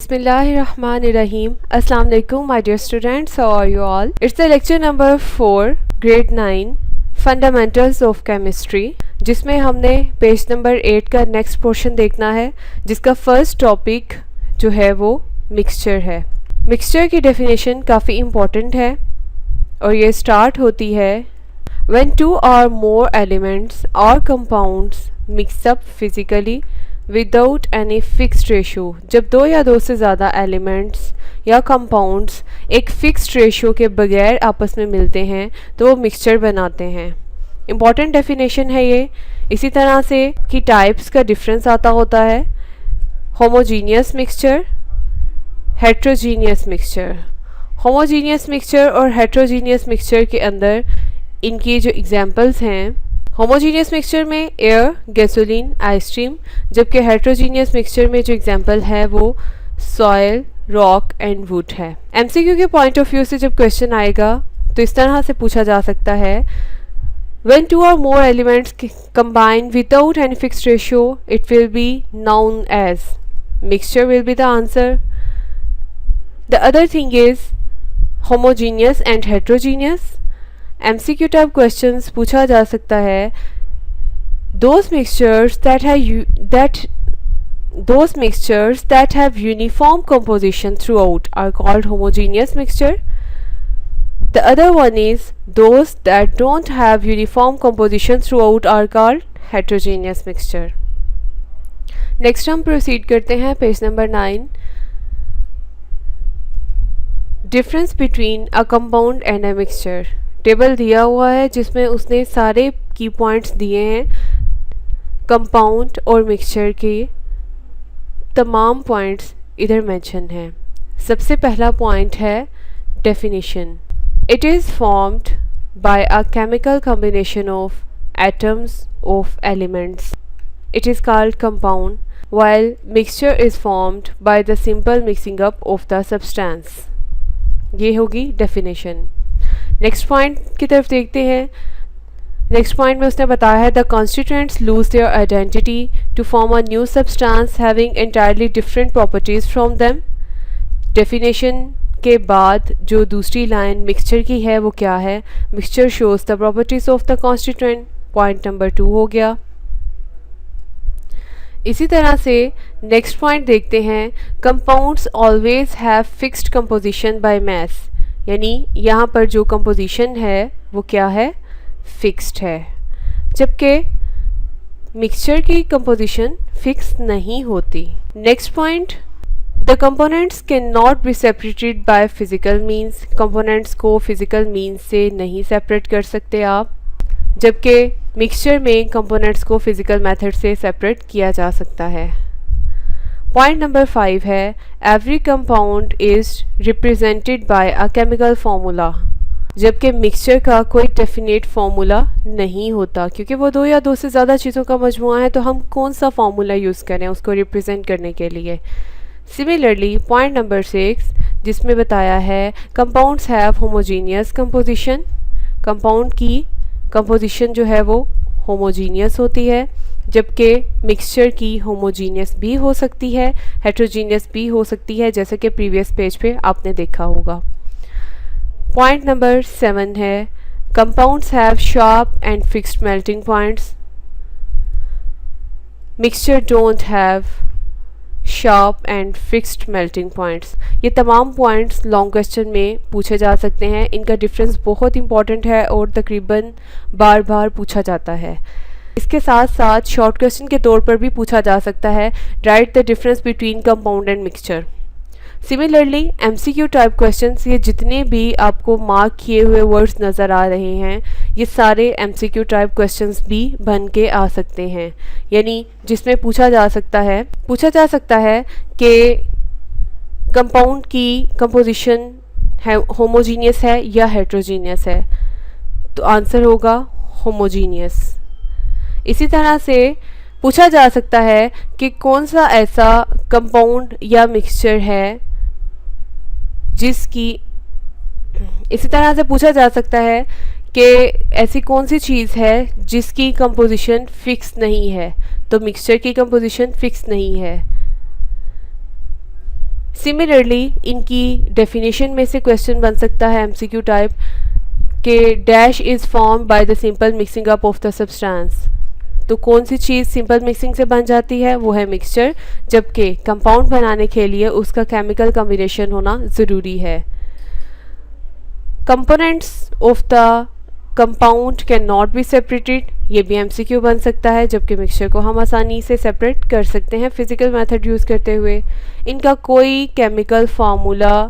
Bismillahirrahmanirrahim. Assalamu alaikum, my dear students. How are you all? It's the lecture number 4, grade 9, Fundamentals of Chemistry, जिसमें हमने page number 8 का next portion देखना है, जिसका first topic जो है वो मिक्सचर है। मिक्सचर की डेफिनेशन काफ़ी इम्पॉर्टेंट है और ये स्टार्ट होती है when two or more elements or compounds mix up physically without any fixed ratio. जब दो या दो से ज़्यादा एलिमेंट्स या कंपाउंड्स एक फिक्स्ड रेशो के बगैर आपस में मिलते हैं तो वो मिक्सचर बनाते हैं। इम्पॉर्टेंट डेफिनेशन है ये। इसी तरह से कि टाइप्स का डिफरेंस आता होता है, homogeneous mixture, heterogeneous mixture. Homogeneous mixture और हेट्रोजीनियस मिक्सचर के अंदर इनकी जो एग्जांपल्स हैं, होमोजीनियस मिक्सचर में एयर, गैसोलीन, आइसक्रीम, जबकि हेट्रोजीनियस मिक्सचर में जो एग्जांपल है वो सॉयल, रॉक एंड वुड है। एमसीक्यू के पॉइंट ऑफ व्यू से जब क्वेश्चन आएगा तो इस तरह से पूछा जा सकता है, when two or more elements combine without any fixed ratio it will be known as mixture will be the answer. The other thing is homogeneous and heterogeneous. MCQ type questions पूछा जा सकता है, those mixtures that have uniform composition throughout are called homogeneous mixture. The other one is those that don't have uniform composition throughout are called heterogeneous mixture. Next हम proceed करते हैं page number 9, difference between a compound and a mixture. Table दिया हुआ है जिसमें उसने सारे की पॉइंट्स दिए हैं, कंपाउंड और मिक्सचर के तमाम पॉइंट्स इधर मेंशन हैं। सबसे पहला पॉइंट है definition. It is formed by a chemical combination of atoms of elements, it is called compound, while mixture is formed by the simple mixing up of the substance. ये होगी definition. Next point की तरफ देखते हैं। Next point में उसने बताया है, the constituents lose their identity to form a new substance having entirely different properties from them. Definition के बाद जो दूसरी लाइन मिक्सचर की है वो क्या है, mixture shows the properties of the constituent, point number 2 हो गया। इसी तरह से नेक्स्ट पॉइंट देखते हैं, compounds always have fixed composition by mass, यानी यहाँ पर जो कंपोजिशन है वो क्या है, फिक्स्ड है, जबकि मिक्सचर की कंपोजिशन फिक्स नहीं होती। Next point, the components can not be separated by physical means, components को फिजिकल मीन्स से नहीं सेपरेट कर सकते आप, जबकि मिक्सचर में कंपोनेंट्स को फिजिकल मेथड से सेपरेट किया जा सकता है। पॉइंट नंबर 5 है, every compound is represented by a chemical formula, जबकि मिक्सचर का कोई डेफिनेट फार्मूला नहीं होता, क्योंकि वो दो या दो से ज़्यादा चीज़ों का मजमुआ है, तो हम कौन सा फार्मूला यूज़ करें उसको रिप्रेजेंट करने के लिए। सिमिलरली पॉइंट नंबर 6 जिसमें बताया है, compounds have homogeneous composition, compound की कंपोजिशन जो है वो होमोजीनियस होती है, जबकि मिक्सचर की होमोजीनियस भी हो सकती है, हेट्रोजीनियस भी हो सकती है, जैसे कि प्रीवियस पेज पे आपने देखा होगा। पॉइंट नंबर 7 है, compounds have sharp and fixed melting points, mixture don't have sharp and fixed melting points. ये तमाम पॉइंट्स लॉन्ग क्वेश्चन में पूछे जा सकते हैं। इनका डिफरेंस बहुत इंपॉर्टेंट है और तकरीबन बार बार पूछा जाता है। इसके साथ साथ शॉर्ट क्वेश्चन के तौर पर भी पूछा जा सकता है, right the difference between compound and mixture. Similarly MCQ type questions, ये जितने भी आपको मार्क किए हुए वर्ड्स नज़र आ रहे हैं, ये सारे एमसीक्यू टाइप क्वेश्चंस भी बन के आ सकते हैं, यानी जिसमें पूछा जा सकता है कि कंपाउंड की कंपोजिशन है होमोजीनियस है या हेट्रोजीनियस है, तो आंसर होगा होमोजीनियस। इसी तरह से पूछा जा सकता है कि कौन सा ऐसा कंपाउंड या मिक्सचर है जिसकी, इसी तरह से पूछा जा सकता है कि ऐसी कौन सी चीज़ है जिसकी कंपोजिशन फिक्स नहीं है, तो मिक्सचर की कंपोजिशन फिक्स नहीं है। सिमिलरली इनकी डेफिनेशन में से क्वेश्चन बन सकता है एमसीक्यू टाइप के dash is form by the simple mixing up of the substance. तो कौन सी चीज़ सिंपल मिक्सिंग से बन जाती है, वो है मिक्सचर, जबकि कंपाउंड बनाने के लिए उसका केमिकल कॉम्बिनेशन होना ज़रूरी है। Components of the compound can not be separated, ये भी एमसीक्यू बन सकता है, जबकि मिक्सचर को हम आसानी से सेपरेट कर सकते हैं फिज़िकल मेथड यूज़ करते हुए। इनका कोई केमिकल फार्मूला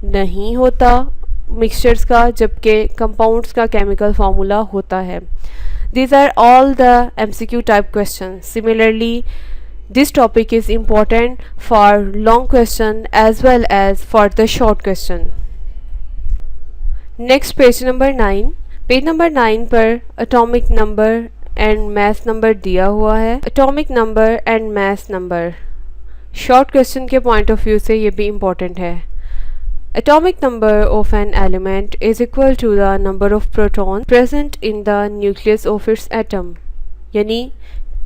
नहीं होता मिक्सचर्स का, जबकि कंपाउंड्स का केमिकल फार्मूला होता है। These are all the MCQ type questions. Similarly, this topic is important for long question as well as for the short question. Next, page number 9. Page number 9 पर atomic number and mass number दिया हुआ है। Atomic number and mass number short question के point of view से ये भी important है। Atomic number of an element is equal to the number of protons present in the nucleus of its atom. यानी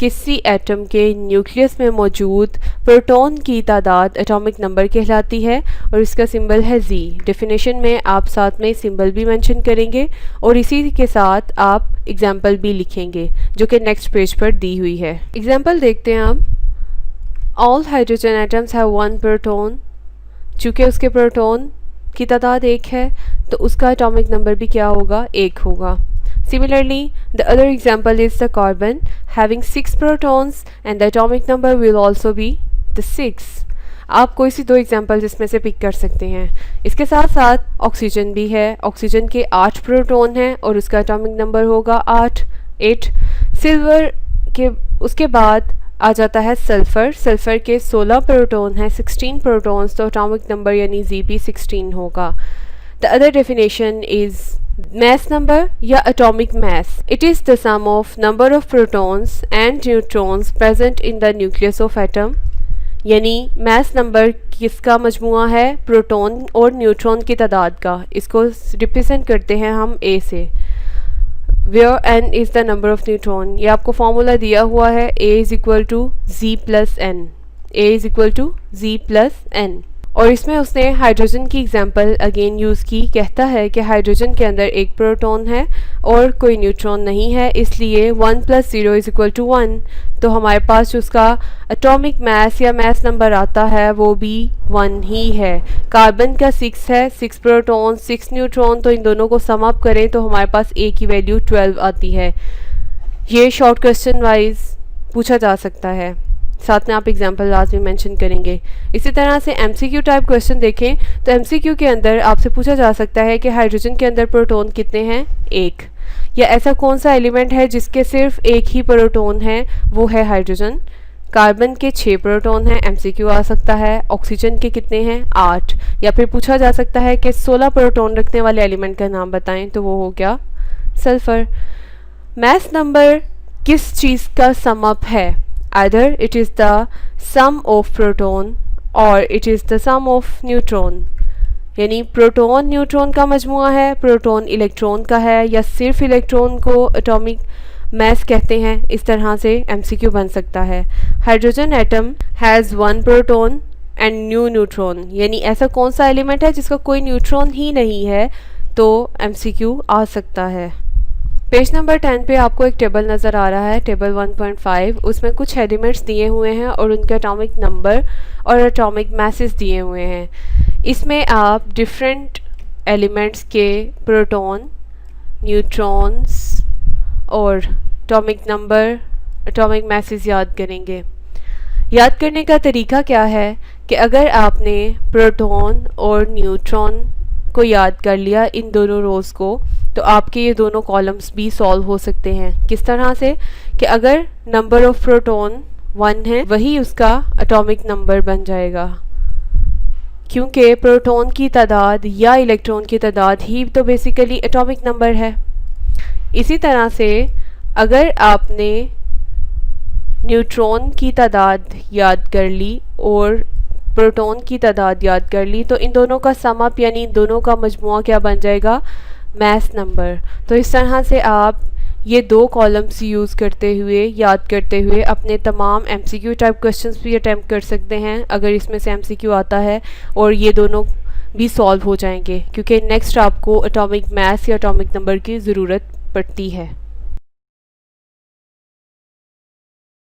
किसी एटम के nucleus में मौजूद प्रोटॉन की तादाद एटॉमिक नंबर कहलाती है और इसका सिंबल है Z। डेफिनेशन में आप साथ में सिंबल भी मेंशन करेंगे और इसी के साथ आप एग्जाम्पल भी लिखेंगे जो कि नेक्स्ट पेज पर दी हुई है। एग्जाम्पल देखते हैं आप। All hydrogen atoms have one proton. चूँकि उसके प्रोटॉन की तादाद एक है तो उसका एटॉमिक नंबर भी क्या होगा, एक होगा। Similarly the other example is the carbon having 6 protons and the atomic number will also be the 6। आप कोई सी दो एग्जाम्पल्स इसमें से पिक कर सकते हैं। इसके साथ साथ ऑक्सीजन भी है। ऑक्सीजन के 8 प्रोटॉन हैं और उसका एटॉमिक नंबर होगा 8। सिल्वर के उसके बाद आ जाता है सल्फ़र। सल्फ़र के 16 प्रोटॉन हैं, 16 प्रोटॉन्स, तो एटॉमिक नंबर यानी Z भी 16 होगा। The other definition is mass number या atomic mass. It is the sum of number of protons and neutrons present in the nucleus of atom. यानी mass number किसका मजमुआ है, proton और neutron की तादाद का। इसको रिप्रेजेंट करते हैं हम A से, where n is the number of neutron। ये आपको फॉर्मूला दिया हुआ है A is equal to Z plus n। A is equal to Z plus n। और इसमें उसने हाइड्रोजन की एग्जांपल अगेन यूज़ की। कहता है कि हाइड्रोजन के अंदर एक प्रोटॉन है और कोई न्यूट्रॉन नहीं है, इसलिए 1 + 0 = 1। तो हमारे पास जो उसका एटॉमिक मास या मास नंबर आता है वो भी 1 ही है। कार्बन का 6 है, 6 प्रोटॉन 6 न्यूट्रॉन, तो इन दोनों को सम अप करें तो हमारे पास A की वैल्यू 12 आती है। ये शॉर्ट क्वेश्चन वाइज पूछा जा सकता है, साथ में आप एग्जाम्पल लाजमी मेंशन करेंगे। इसी तरह से एमसीक्यू टाइप क्वेश्चन देखें तो एमसीक्यू के अंदर आपसे पूछा जा सकता है कि हाइड्रोजन के अंदर प्रोटॉन कितने हैं, 1। या ऐसा कौन सा एलिमेंट है जिसके सिर्फ एक ही प्रोटॉन है, वो है हाइड्रोजन। कार्बन के 6 प्रोटॉन हैं, एमसीक्यू आ सकता है। ऑक्सीजन के कितने हैं, 8। या फिर पूछा जा सकता है कि 16 प्रोटॉन रखने वाले एलिमेंट का नाम बताएं, तो वो हो गया सल्फ़र। मास नंबर किस चीज़ का सम अप है, either it is the sum of proton or it is the sum of neutron। यानी प्रोटॉन न्यूट्रॉन का मजमुआ है, प्रोटॉन इलेक्ट्रॉन का है, या सिर्फ इलेक्ट्रॉन को एटॉमिक मास कहते हैं। इस तरह से एमसीक्यू बन सकता है। Hydrogen atom has 1 proton and neutron. यानी ऐसा कौन सा एलिमेंट है जिसका कोई न्यूट्रॉन ही नहीं है, तो एमसीक्यू आ सकता है। पेज नंबर 10 पे आपको एक टेबल नज़र आ रहा है, टेबल 1.5। उसमें कुछ एलिमेंट्स दिए हुए हैं और उनके एटॉमिक नंबर और एटॉमिक मासेस दिए हुए हैं। इसमें आप डिफरेंट एलिमेंट्स के प्रोटॉन, न्यूट्रॉन्स और एटॉमिक नंबर, एटॉमिक मासेस याद करेंगे। याद करने का तरीका क्या है कि अगर आपने प्रोटॉन और न्यूट्रॉन को याद कर लिया, इन दोनों रोज़ को, तो आपके ये दोनों कॉलम्स भी सॉल्व हो सकते हैं। किस तरह से कि अगर नंबर ऑफ प्रोटॉन 1 है, वही उसका एटॉमिक नंबर बन जाएगा, क्योंकि प्रोटॉन की तादाद या इलेक्ट्रॉन की तादाद ही तो बेसिकली एटॉमिक नंबर है। इसी तरह से अगर आपने न्यूट्रॉन की तादाद याद कर ली और प्रोटॉन की तादाद याद कर ली, तो इन दोनों का सम अप यानी इन दोनों का मजमुआ क्या बन जाएगा, मास नंबर। तो इस तरह से आप ये 2 कॉलम्स यूज़ करते हुए, याद करते हुए अपने तमाम एमसीक्यू टाइप क्वेश्चंस भी अटैम्प्ट कर सकते हैं अगर इसमें से एमसीक्यू आता है, और ये दोनों भी सॉल्व हो जाएंगे क्योंकि नेक्स्ट आपको एटॉमिक मास या एटॉमिक नंबर की ज़रूरत पड़ती है।